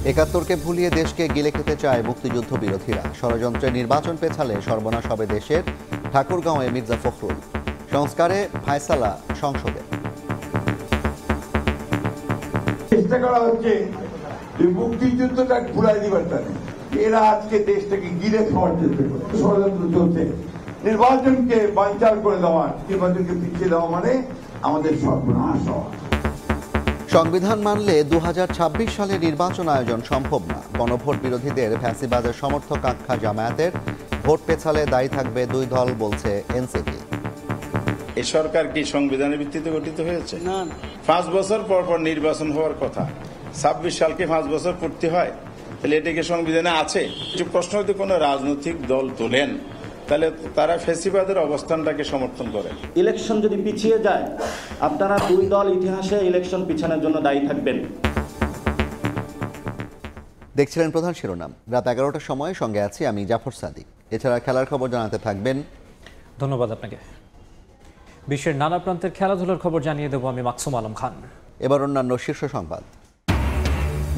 একাত্তরকে ভুলিয়ে দেশকে গিলে খেতে চায় মুক্তিযুদ্ধ বিরোধীরা। ষড়যন্ত্রে নির্বাচন পেছালে সর্বনাশ হবে দেশের। ঠাকুরগাঁওয়ে মির্জা ফখরুল। সংস্কারে ফায়সালা সংসদে। চেষ্টা করা হচ্ছে মুক্তিযুদ্ধটা ভুলাই দিবার টানে এরা আজকে দেশটাকে গিলে খাওয়ার চেষ্টা করে ষড়যন্ত্র চলছে। নির্বাচনকে বানচাল করে দেওয়া, নির্বাচনকে পিছিয়ে দেওয়া মানে আমাদের সর্বনাশ হওয়া। সংবিধান মানলে 2026 সালে নির্বাচন আয়োজন সম্ভব না। গণভোট বিরোধীদের ফ্যাসিবাদের সমর্থক আখ্যা জামায়াতের। ভোট পেছালে দায়ী থাকবে দুই দল, বলছে এনসিপি। এই সরকার কি সংবিধানের ভিত্তিতে গঠিত হয়েছে? না। 5 বছর পর পর নির্বাচন হওয়ার কথা। 26 সালকে 5 বছর পূর্তি হয়, তাহলে এটা কি সংবিধানে আছে? যে প্রশ্ন যদি কোনো রাজনৈতিক দল তোলেন, তাহলে তারা ফ্যাসিবাদের অবস্থানটাকে সমর্থন করে। ইলেকশন যদি পিছিয়ে যায়, আপনারা দুই দল ইতিহাসে ইলেকশন পিছানোর জন্য দায়ী থাকবেন। দেখছিলেন প্রধান শিরোনাম। রাত 11টার সময় সঙ্গে আছি আমি জাফর সাদিক। এছাড়া খেলার খবর জানাতে থাকবেন। ধন্যবাদ আপনাকে। বিশ্বের নানা প্রান্তের খেলাধুলার খবর জানিয়ে দেব আমি মাকসুম আলম খান। এবার অন্যান্য শীর্ষ সংবাদ।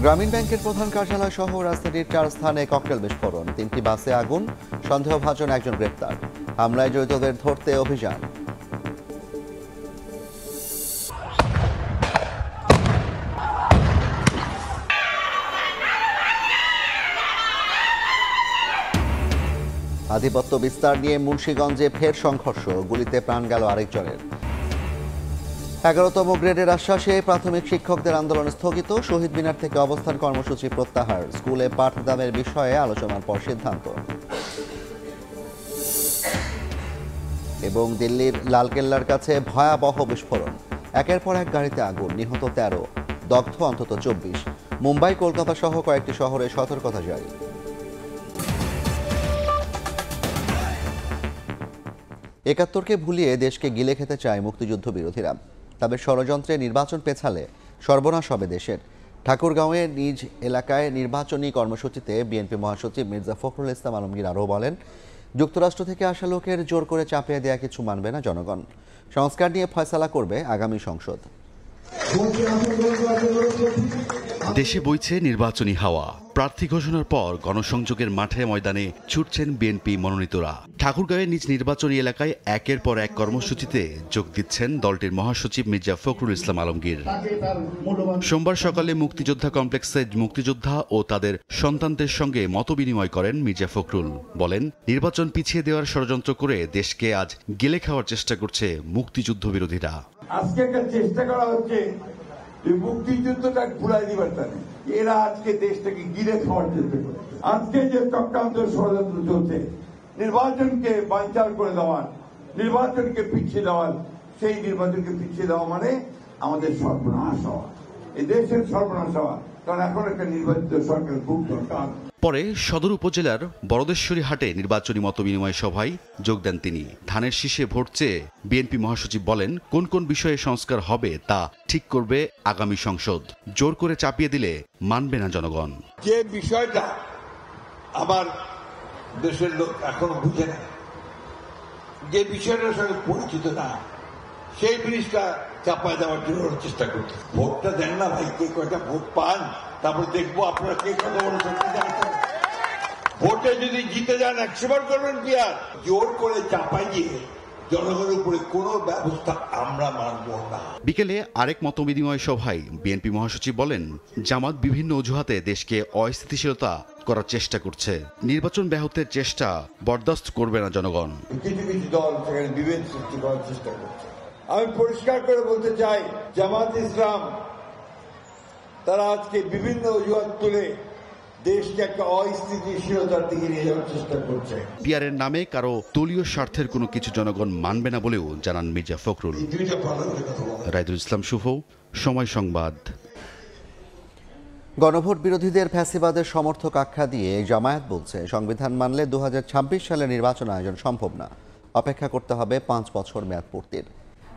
গ্রামীণ ব্যাংকের প্রধান কার্যালয় সহ রাজধানীর 4 স্থানে ককটেল বিস্ফোরণ। 3টি বাসে আগুন। সন্দেহভাজন একজন গ্রেপ্তার। হামলায় জড়িতদের ধরতে অভিযান। আধিপত্য বিস্তার নিয়ে মুন্সিগঞ্জে ফের সংঘর্ষ। গুলিতে প্রাণ গেল আরেকজনের। 11তম গ্রেডের আশ্বাসে প্রাথমিক শিক্ষকদের আন্দোলন স্থগিত। শহীদ মিনার থেকে অবস্থান কর্মসূচি প্রত্যাহার। স্কুলে পাঠদানের বিষয়ে আলোচনার পর সিদ্ধান্ত। এবং দিল্লির লালকেল্লার কাছে ভয়াবহ বিস্ফোরণ। একের পর এক গাড়িতে আগুন। নিহত 13, দগ্ধ অন্তত 24। মুম্বাই, কলকাতা সহ কয়েকটি শহরে সতর্কতা জারি। একাত্তরকে ভুলিয়ে দেশকে গিলে খেতে চায় মুক্তিযুদ্ধ বিরোধীরা। তবে ষড়যন্ত্রে নির্বাচন পেছালে সর্বনাশ হবে দেশের। ঠাকুরগাঁওয়ে নিজ এলাকায় নির্বাচনী কর্মসূচিতে বিএনপি মহাসচিব মির্জা ফখরুল ইসলাম আলমগীর আরও বলেন, যুক্তরাষ্ট্র থেকে আসা লোকের জোর করে চাপিয়ে দেয়া কিছু মানবে না জনগণ। সংস্কার নিয়ে ফয়সালা করবে আগামী সংসদ। দেশে বইছে নির্বাচনী হাওয়া। প্রার্থী ঘোষণার পর গণসংযোগের মাঠে ময়দানে ছুটছেন বিএনপি মনোনীতরা। ঠাকুরগাঁওয়ের নিজ নির্বাচনী এলাকায় একের পর এক কর্মসূচিতে যোগ দিচ্ছেন দলটির মহাসচিব মির্জা ফখরুল ইসলাম আলমগীর। সোমবার সকালে মুক্তিযোদ্ধা কমপ্লেক্সে মুক্তিযোদ্ধা ও তাদের সন্তানদের সঙ্গে মতবিনিময় করেন মির্জা ফখরুল। বলেন, নির্বাচন পিছিয়ে দেওয়ার ষড়যন্ত্র করে দেশকে আজ গিলে খাওয়ার চেষ্টা করছে মুক্তিযুদ্ধ বিরোধীরা। আজকে একটা চেষ্টা করা হচ্ছে মুক্তিযুদ্ধটা ভুলাই দিবার টানে এরা আজকে দেশটাকে গিলে খাওয়ার চেষ্টা করে। আজকে যে চক্রান্ত ষড়যন্ত্র চলছে, নির্বাচনকে বানচাল করে দেওয়ার, নির্বাচনকে পিছিয়ে দেওয়ার, সেই নির্বাচনকে পিছিয়ে দেওয়া মানে আমাদের সর্বনাশ হওয়া, এই দেশের সর্বনাশ হওয়া। কারণ এখন একটা নির্বাচিত সরকার খুব দরকার। পরে সদর উপজেলার বড়দেশ্বরী হাটে নির্বাচনী মতবিনিময় সভায় যোগ দেন তিনি। ধানের শীষে ভোট চেয়ে বিএনপি মহাসচিব বলেন, কোন কোন বিষয়ে সংস্কার হবে তা ঠিক করবে আগামী সংসদ। জোর করে চাপিয়ে দিলে মানবে না জনগণ। যে বিষয়টা আবার দেশের লোক এখনো বুঝে না, যে বিষয়টার সঙ্গে পরিচিত না, সেই জিনিসটা চাপায় দেওয়ার জন্য চেষ্টা করছে। ভোটটা দেন না ভাই, কে কয়টা ভোট পান, তারপর দেখবো আপনারা কে কত বড় ভোটে যদি জিতে যান 100 বার করবেন কি আর? জোর করে চাপাই দিয়ে জনগণের উপরে কোনো ব্যবস্থা আমরা মানব না। বিকেলে আরেক মতবিনিময় সভায় বিএনপি মহাসচিব বলেন, জামাত বিভিন্ন অজুহাতে দেশকে অস্থিতিশীলতা করার চেষ্টা করছে। নির্বাচন ব্যাহতের চেষ্টা বরদাস্ত করবে না জনগণ। কিছু কিছু দল সেখানে বিভেদ সৃষ্টি করার চেষ্টা করছে। আমি পরিষ্কার করে বলতে চাই, জামাত ইসলাম তারা আজকে বিভিন্ন অজুহাত তুলে দেশকে একটা অস্থিতিশীলতার দিকে নিয়ে যাওয়ার চেষ্টা করছে। পিয়ারের নামে কারো দলীয় স্বার্থের কোনো কিছু জনগণ মানবে না বলেও জানান মির্জা ফখরুল। রাইদুল ইসলাম শুভ, সময় সংবাদ। গণভোট বিরোধীদের ফ্যাসিবাদের সমর্থক আখ্যা দিয়ে জামায়াত বলছে, সংবিধান মানলে 2026 সালে নির্বাচন আয়োজন সম্ভব না। অপেক্ষা করতে হবে 5 বছর মেয়াদ পূর্তির।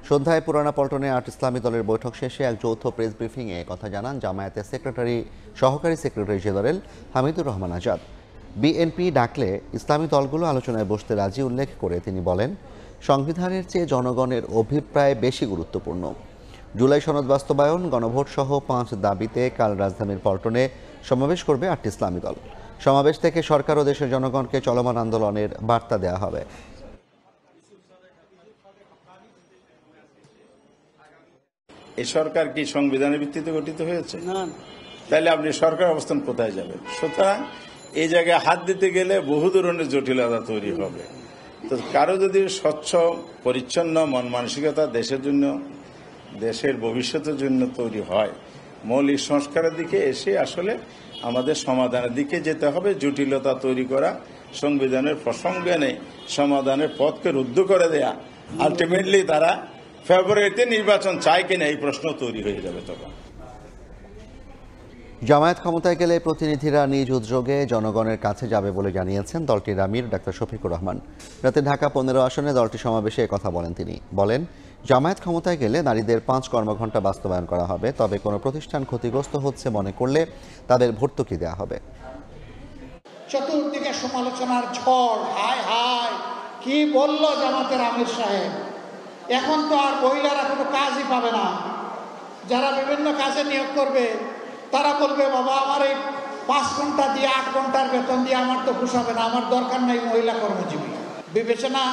সন্ধ্যায় পুরানা পল্টনে 8 ইসলামী দলের বৈঠক শেষে এক যৌথ প্রেস ব্রিফিংয়ে কথা জানান জামায়াতের সহকারী secretary general Hamidur Rahman Azad. BNP ডাকলে ইসলামী দলগুলো আলোচনায় বসতে রাজি উল্লেখ করে তিনি বলেন, সংবিধানের চেয়ে জনগণের অভিপ্রায় বেশি গুরুত্বপূর্ণ। জুলাই সনদ বাস্তবায়ন, গণভোট সহ 5 দাবিতে কাল রাজধানীর পল্টনে সমাবেশ করবে 8টি ইসলামী দল। সমাবেশ থেকে সরকার ও দেশের জনগণকে চলমান আন্দোলনের বার্তা দেওয়া হবে। এই সরকার কি সংবিধানের ভিত্তিতে গঠিত হয়েছে? না। তাহলে আপনি সরকার অবস্থান কোথায় যাবেন? সুতরাং এই জায়গায় হাত দিতে গেলে বহু ধরনের জটিলতা তৈরি হবে। তো কারো যদি স্বচ্ছ পরিচ্ছন্ন মন মানসিকতা দেশের জন্য, দেশের ভবিষ্যতের জন্য তৈরি হয়, মৌলিক সংস্কারের দিকে এসে আসলে আমাদের সমাধানের দিকে যেতে হবে। জটিলতা তৈরি করা, সংবিধানের প্রসঙ্গ এনে সমাধানের পথকে রুদ্ধ করে দেয়া, আলটিমেটলি তারা ফেব্রুয়ারিতে নির্বাচন চায় কিনা এই প্রশ্ন তৈরি হয়ে যাবে। তখন জামায়াত ক্ষমতায় গেলে প্রতিনিধিরা নিজ উদ্যোগে জনগণের কাছে যাবে বলে জানিয়েছেন দলটির আমির ডাক্তার শফিকুর রহমান। রাতে ঢাকা 15 আসনে দলটির সমাবেশে কথা বলেন তিনি। বলেন, জামায়াত ক্ষমতায় গেলে নারীদের 5 কর্মঘণ্টা বাস্তবায়ন করা হবে, তবে কোনো প্রতিষ্ঠান ক্ষতিগ্রস্ত হচ্ছে মনে করলে তাদের ভর্তুকি দেওয়া হবে। চতুর্দিকে সমালোচনার ঝড়, হায় হায় কি বলল জামাতের আমির সাহেব। এখন তো আর মহিলারা কোনো কাজই পাবে না। যারা বিভিন্ন কাজে নিয়োগ করবে তারা বলবে, বাবা আমার এই 5 ঘন্টা দিয়ে 8 ঘন্টার বেতন দিয়ে আমার তো পোষাবে না, আমার দরকার নাই মহিলা কর্মজীবী। বিবেচনা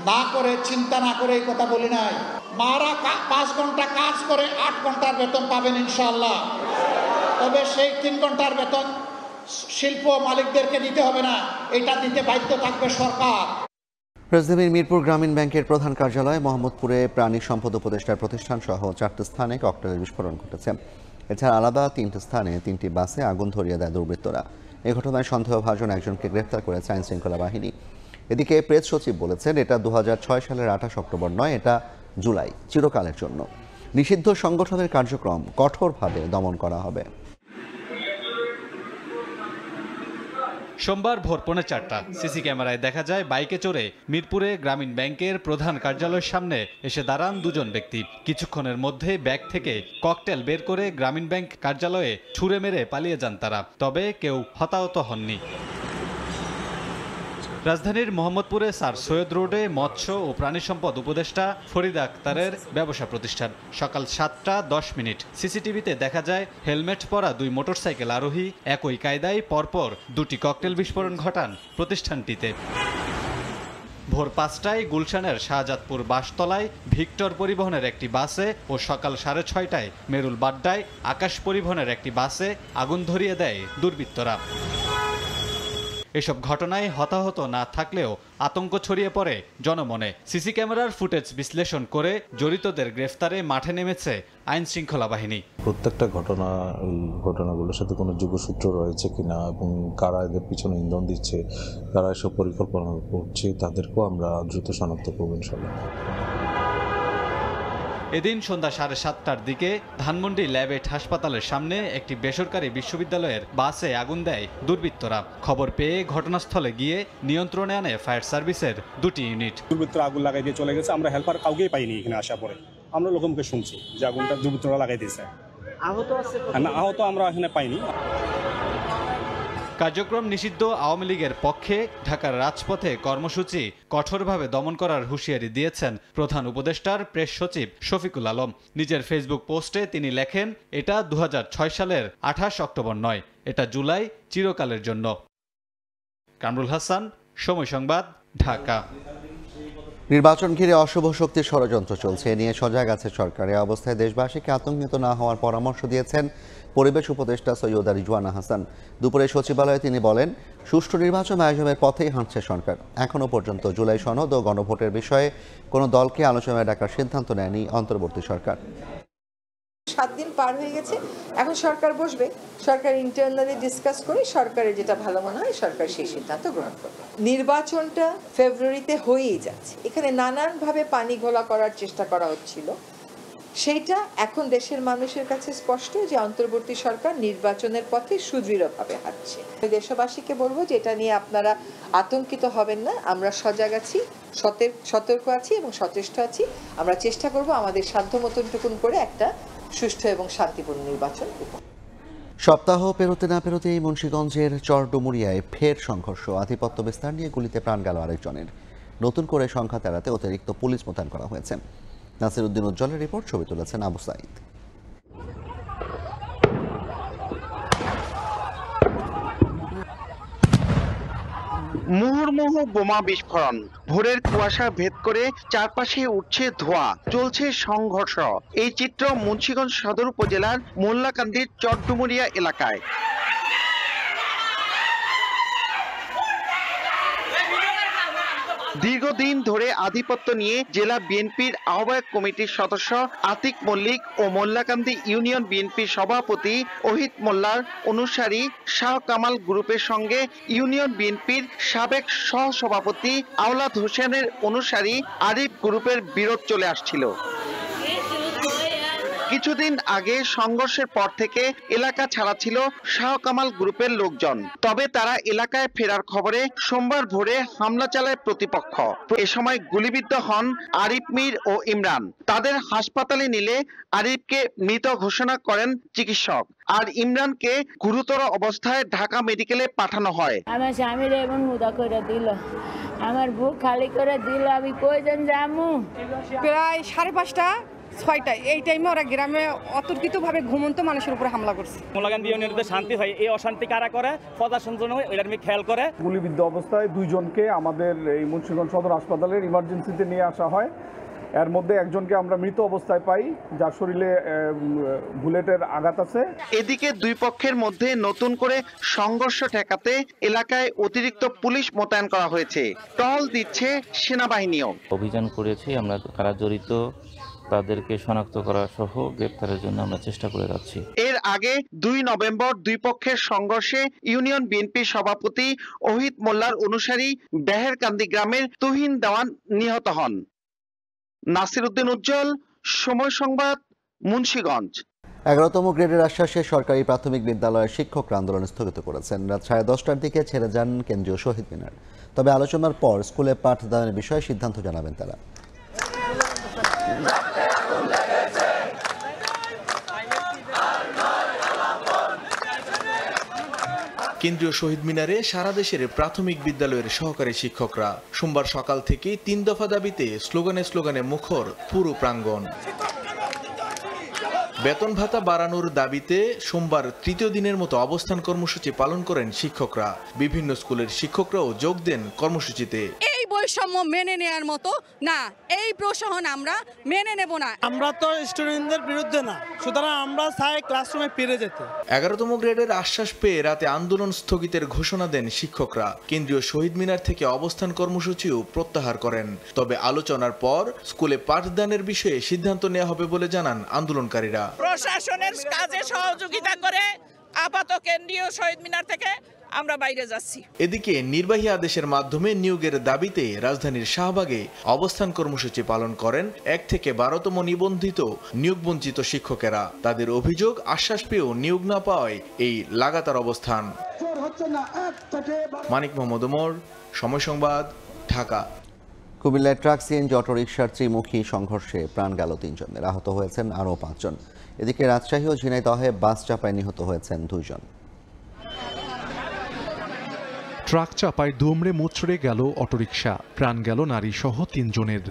না করে, চিন্তা না করে এই কথা বলি নাই। মারা 5 ঘন্টা কাজ করে 8 ঘন্টার বেতন পাবেন ইনশাআল্লাহ। তবে সেই 3 ঘন্টার বেতন শিল্প মালিকদেরকে দিতে হবে না, এটা দিতে বাধ্য থাকবে সরকার। রাজধানীর মিরপুর গ্রামীণ ব্যাংকের প্রধান কার্যালয়, মোহাম্মদপুরে প্রাণী সম্পদ উপদেষ্টার প্রতিষ্ঠান সহ 4টি স্থানে ককটেলের বিস্ফোরণ ঘটেছে। এছাড়া আলাদা 3টি স্থানে 3টি বাসে আগুন ধরিয়ে দেয় দুর্বৃত্তরা। এই ঘটনায় সন্দেহভাজন একজনকে গ্রেফতার করেছে আইন শৃঙ্খলা বাহিনী। এদিকে প্রেস সচিব বলেছেন, এটা 2006 সালের 28 অক্টোবর নয়, এটা জুলাই, চিরকালের জন্য। নিষিদ্ধ সংগঠনের কার্যক্রম কঠোরভাবে দমন করা হবে। সোমবার ভোর 4:45 সিসি ক্যামেরায় দেখা যায় বাইকে চড়ে মিরপুরে গ্রামীণ ব্যাংকের প্রধান কার্যালয়ের সামনে এসে দাঁড়ান 2 জন ব্যক্তি। কিছুক্ষণের মধ্যে ব্যাগ থেকে ককটেল বের করে গ্রামীণ ব্যাংক কার্যালয়ে ছুড়ে মেরে পালিয়ে যান তারা, তবে কেউ হতাহত হননি। রাজধানীর মোহাম্মদপুরে স্যার সৈয়দ রোডে মৎস্য ও প্রাণী সম্পদ উপদেষ্টা ফরিদা আক্তারের ব্যবসা প্রতিষ্ঠান। সকাল 7:10 সিসিটিভিতে দেখা যায় হেলমেট পরা 2 মোটরসাইকেল আরোহী একই কায়দায় পরপর 2টি ককটেল বিস্ফোরণ ঘটান প্রতিষ্ঠানটিতে। ভোর 5টায় গুলশানের শাহজাদপুর বাসতলায় ভিক্টর পরিবহনের একটি বাসে ও সকাল 6:30টায় মেরুল বাড্ডায় আকাশ পরিবহনের একটি বাসে আগুন ধরিয়ে দেয় দুর্বৃত্তরা। এসব ঘটনায় হতাহত না থাকলেও আতঙ্ক ছড়িয়ে পড়ে জনমনে। সিসি ক্যামেরার ফুটেজ বিশ্লেষণ করে জড়িতদের গ্রেফতারে মাঠে নেমেছে আইন শৃঙ্খলা বাহিনী। প্রত্যেকটা ঘটনা, এই ঘটনাগুলোর সাথে কোনো যোগসূত্র রয়েছে কিনা এবং কারা এদের পিছনে ইন্ধন দিচ্ছে, কারা এসব পরিকল্পনা করছে, তাদেরকেও আমরা দ্রুত শনাক্ত করব ইনশাআল্লাহ। এদিন সন্ধ্যা 7:30টার দিকে ধানমন্ডি ল্যাবেট হাসপাতালের সামনে একটি বেসরকারি বিশ্ববিদ্যালয়ের বাসে আগুন দেয় দুর্বৃত্তরা। খবর পেয়ে ঘটনাস্থলে গিয়ে নিয়ন্ত্রণে আনে ফায়ার সার্ভিসের 2টি ইউনিট। দুর্বৃত্তরা আগুন লাগাই দিয়ে চলে গেছে, আমরা হেল্পার কাউকেই পাইনি এখানে আসা পরে। আমরা লোকমুখে শুনছি যে আগুনটা দুর্বৃত্তরা লাগাই দিয়েছে। আহত আমরা এখানে পাইনি। কার্যক্রম নিষিদ্ধ আওয়ামী লীগের পক্ষে ঢাকার রাজপথে কর্মসূচি কঠোরভাবে দমন করার হুঁশিয়ারি দিয়েছেন প্রধান উপদেষ্টার প্রেস সচিব শফিকুল আলম। নিজের ফেসবুক পোস্টে তিনি লেখেন, এটা 2006 সালের 28 অক্টোবর নয়, এটা জুলাই, চিরকালের জন্য। কামরুল হাসান, সময় সংবাদ, ঢাকা। নির্বাচন ঘিরে অশুভ শক্তির ষড়যন্ত্র চলছে, এ নিয়ে সজাগ আছে সরকার। এই অবস্থায় দেশবাসীকে আতঙ্কিত না হওয়ার পরামর্শ দিয়েছেন পরিবেশ উপদেষ্টা সৈয়দা রিজওয়ানা হাসান। দুপুরে সচিবালয়ে তিনি বলেন, সুষ্ঠু নির্বাচন আয়োজনের পথেই হাঁটছে সরকার। এখনও পর্যন্ত জুলাই সনদ ও গণভোটের বিষয়ে কোনো দলকে আলোচনায় ডাকার সিদ্ধান্ত নেয়নি অন্তর্বর্তী সরকার। 7 দিন পার হয়ে গেছে, এখন সরকার বসবে, সরকার ইন্টারনালি ডিসকাস করে সরকারের যেটা ভালো মনে হয় সরকার সেই সিদ্ধান্ত গ্রহণ করবে। নির্বাচনটা ফেব্রুয়ারিতে হয়েই যাচ্ছে, এখানে নানানভাবে পানি ঘোলা করার চেষ্টা করা হচ্ছিল। সেইটা এখন দেশের মানুষের কাছে স্পষ্ট যে অন্তর্বর্তী সরকার নির্বাচনের পথে সুদৃঢ়ভাবে হাঁটছে। দেশবাসীকে বলবো যে এটা নিয়ে আপনারা আতঙ্কিত হবেন না, আমরা সজাগ আছি, সতর্ক আছি এবং সচেষ্ট আছি। আমরা চেষ্টা করব আমাদের সাধ্য মতনটুকুন করে একটা সুষ্ঠু এবং শান্তিপূর্ণ নির্বাচন। সপ্তাহ পেরোতে না পেরোতেই মুন্সিগঞ্জের চরডুমুরিয়ায় ফের সংঘর্ষ, আধিপত্য বিস্তার নিয়ে গুলিতে প্রাণ গেল আরেকজনের। নতুন করে সংখ্যা এড়াতে অতিরিক্ত পুলিশ মোতায়েন করা হয়েছে। নাসির উদ্দিন উজ্জ্বলের রিপোর্ট, ছবি তুলেছেন আবু সাইদ। মুহুর্মুহু বোমা বিস্ফোরণ, ভোরের কুয়াশা ভেদ করে চারপাশে উঠছে ধোঁয়া, চলছে সংঘর্ষ। এই চিত্র মুন্সিগঞ্জ সদর উপজেলার মোল্লাকান্দির চরডুমুরিয়া এলাকায়। দীর্ঘদিন ধরে আধিপত্য নিয়ে জেলা বিএনপির আহ্বায়ক কমিটির সদস্য আতিক মল্লিক ও মোল্লাকান্দি ইউনিয়ন বিএনপির সভাপতি ওহিদ মোল্লার অনুসারী শাহ কামাল গ্রুপের সঙ্গে ইউনিয়ন বিএনপির সাবেক সহসভাপতি আওলাদ হোসেনের অনুসারী আরিফ গ্রুপের বিরোধ চলে আসছিল। কিছুদিন আগে সংঘর্ষের পর থেকে এলাকা ছাড়া ছিল শাহ কামাল গ্রুপের লোকজন। তবে তারা এলাকায় ফেরার খবরে সোমবার ভোরে হামলা চালায় প্রতিপক্ষ। এ সময় গুলিবিদ্ধ হন আরিফ মির ও ইমরান। তাদের হাসপাতালে নিলে আরিফকে মৃত ঘোষণা করেন চিকিৎসক, আর ইমরানকে গুরুতর অবস্থায় ঢাকা মেডিকেলে পাঠানো হয়। আমার স্বামীর এমন মুদা করে দিল, আমার বুক খালি করে দিল, আমি কইজন যামু। প্রায় 5:30 6টা এই টাইমে ওরা গ্রামে অতর্কিতভাবে ঘুমন্ত মানুষের উপরে হামলা করছে। মোল্লাকান্দি ইউনিয়নে শান্তি হয়, এই অশান্তি কারা করে, প্রশাসন ওইটার খেয়াল করে। গুলিবিদ্ধ অবস্থায় দুইজনকে আমাদের এই মুন্সিগঞ্জ সদর হাসপাতালের ইমার্জেন্সিতে নিয়ে আসা হয়। এর মধ্যে একজনকে আমরা মৃত অবস্থায় পাই, যার শরীরে বুলেটের আঘাত আছে। এদিকে দুই পক্ষের মধ্যে নতুন করে সংঘর্ষ ঠেকাতে এলাকায় অতিরিক্ত পুলিশ মোতায়েন করা হয়েছে। টহল দিচ্ছে সেনাবাহিনীও। অভিযান করেছি আমরা, কারা জড়িত তাদেরকে শনাক্ত করা সহ গ্রেপ্তারের জন্য আমরা চেষ্টা করে যাচ্ছি। এর আগে 2 নভেম্বর দুই পক্ষের সংঘর্ষে ইউনিয়ন বিএনপির সভাপতি ওহিদ মোল্লার অনুসারী বেহেরকান্দি গ্রামের তুহিন দেওয়ান নিহত হন। নাসির উদ্দিন উজ্জ্বল, সময় সংবাদ, মুন্সিগঞ্জ। 11তম গ্রেডের আশ্বাসে সরকারি প্রাথমিক বিদ্যালয়ের শিক্ষকরা আন্দোলন স্থগিত করেছেন। রাত 10:30টার দিকে ছেড়ে যান কেন্দ্রীয় শহীদ মিনার। তবে আলোচনার পর স্কুলে পাঠদানের বিষয়ে সিদ্ধান্ত জানাবেন তারা। কেন্দ্রীয় শহীদ মিনারে সারা দেশের প্রাথমিক বিদ্যালয়ের সহকারী শিক্ষকরা সোমবার সকাল থেকে 3 দফা দাবিতে স্লোগানে মুখর পুরো প্রাঙ্গণ। বেতন ভাতা বাড়ানোর দাবিতে সোমবার তৃতীয় দিনের মতো অবস্থান কর্মসূচি পালন করেন শিক্ষকরা। বিভিন্ন স্কুলের শিক্ষকরাও যোগ দেন কর্মসূচিতে। এই বৈষম্য মেনে নেওয়ার মতো না, এই প্রশাসন আমরা মেনে নেব না। আমরা তো স্টুডেন্টদের বিরুদ্ধে না, সুতরাং আমরা চাই ক্লাসরুমে ফিরে যেতে। 11তম গ্রেডের আশ্বাস পেয়ে রাতে আন্দোলন স্থগিতের ঘোষণা দেন শিক্ষকরা। কেন্দ্রীয় শহীদ মিনার থেকে অবস্থান কর্মসূচিও প্রত্যাহার করেন। তবে আলোচনার পর স্কুলে পাঠদানের বিষয়ে সিদ্ধান্ত নেওয়া হবে বলে জানান আন্দোলনকারীরা। প্রশাসনের কাজে সহযোগিতা করে আপাতত কেন্দ্রীয় শহীদ মিনার থেকে আমরা বাইরে যাচ্ছি। এদিকে নির্বাহী আদেশের মাধ্যমে নিয়োগের দাবিতে রাজধানীর শাহবাগে অবস্থান কর্মসূচি পালন করেন 1 থেকে 12তম নিবন্ধিত নিয়োগবঞ্চিত শিক্ষকেরা। তাদের অভিযোগ, আশ্বাস পেয়েও নিয়োগ না পাওয়ায় এই লাগাতার অবস্থান। মানিক মোহাম্মদ ওমর, সময় সংবাদ, ঢাকা। কুমিল্লায় ট্রাক সিএনজি অটোরিকশার ত্রিমুখী সংঘর্ষে প্রাণ গেল 3 জনের, আহত হয়েছেন আরও 5 জন। এদিকে রাজশাহী ও ঝিনাইদহে বাস চাপায় নিহত হয়েছেন 2 জন। ট্রাক চাপায় দুমড়ে মুচড়ে গেল অটোরিকশা, প্রাণ গেল নারী সহ 3 জনের।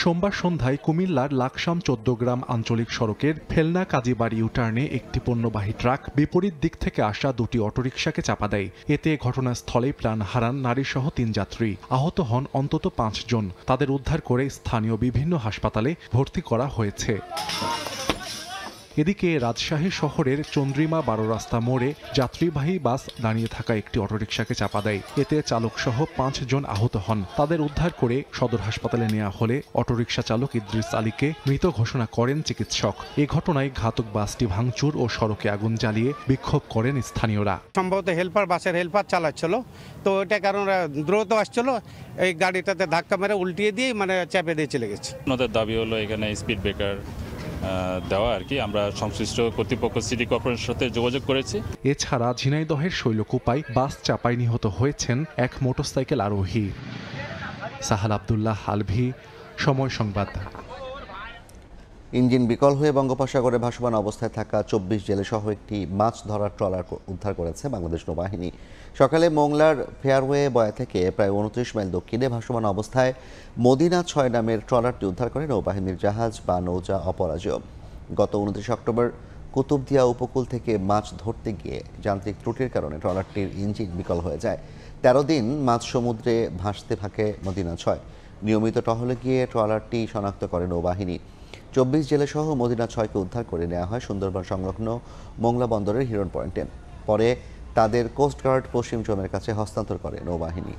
সোমবার সন্ধ্যায় কুমিল্লার লাকসাম 14 গ্রাম আঞ্চলিক সড়কের ফেলনা কাজীবাড়ি ইউটার্নে একটি পণ্যবাহী ট্রাক বিপরীত দিক থেকে আসা 2টি অটোরিকশাকে চাপা দেয়। এতে ঘটনাস্থলেই প্রাণ হারান নারী সহ 3 যাত্রী, আহত হন অন্তত 5 জন। তাদের উদ্ধার করে স্থানীয় বিভিন্ন হাসপাতালে ভর্তি করা হয়েছে। এদিকে রাজশাহী শহরের চন্দ্রিমা 12 রাস্তা মোড়ে যাত্রীবাহী বাস দাঁড়িয়ে থাকা একটি অটোরিকশাকে চাপা দেয়। এতে চালক সহ 5 জন আহত হন। তাদের উদ্ধার করে সদর হাসপাতালে নেওয়া হলে অটোরিকশা চালক ইদ্রিস আলীকে মৃত ঘোষণা করেন চিকিৎসক। এই ঘটনায় ঘাতক বাসটি ভাঙচুর ও সড়কে আগুন জ্বালিয়ে বিক্ষোভ করেন স্থানীয়রা। সম্ভবত বাসের হেল্পার চালাচ্ছিল, তো এটা কারণ দ্রুত আসছিল, এই গাড়িটাতে ধাক্কা মেরে উল্টিয়ে দিয়ে চেপে দিয়ে চলে গেছে। ওনাদের দাবি হলো এখানে স্পিড ব্রেকার দেওয়া আর কি। আমরা সংশ্লিষ্ট কর্তৃপক্ষ সিটি কর্পোরেশনের সাথে যোগাযোগ করেছি। এছাড়া ঝিনাইদহের শৈলকুপায় বাস চাপায় নিহত হয়েছেন এক মোটরসাইকেল আরোহী। সাহাল আব্দুল্লাহ আলভি, সময় সংবাদ। ইঞ্জিন বিকল হয়ে বঙ্গোপসাগরে ভাসমান অবস্থায় থাকা 24 জেলে সহ একটি মাছ ধরার ট্রলার উদ্ধার করেছে বাংলাদেশ নৌবাহিনী। সকালে মোংলার ফেয়ারওয়ে বয়া থেকে প্রায় 29 মাইল দক্ষিণে ভাসমান অবস্থায় মদিনা 6 নামের ট্রলারটি উদ্ধার করে নৌবাহিনীর জাহাজ বা নৌজা অপরাজেয়। গত 29 অক্টোবর কুতুবদিয়া উপকূল থেকে মাছ ধরতে গিয়ে যান্ত্রিক ত্রুটির কারণে ট্রলারটির ইঞ্জিন বিকল হয়ে যায়। 13 দিন মাছ সমুদ্রে ভাসতে থাকে মদিনা 6। নিয়মিত টহলে গিয়ে ট্রলারটি শনাক্ত করে নৌবাহিনী। 24 জেলে সহ মদিনা 6কে উদ্ধার করে নেওয়া হয় সুন্দরবন সংলগ্ন মোংলা বন্দরের হিরন পয়েন্টে। পরে তাদের কোস্টগার্ড পশ্চিম জোনের কাছে হস্তান্তর করে নৌবাহিনী।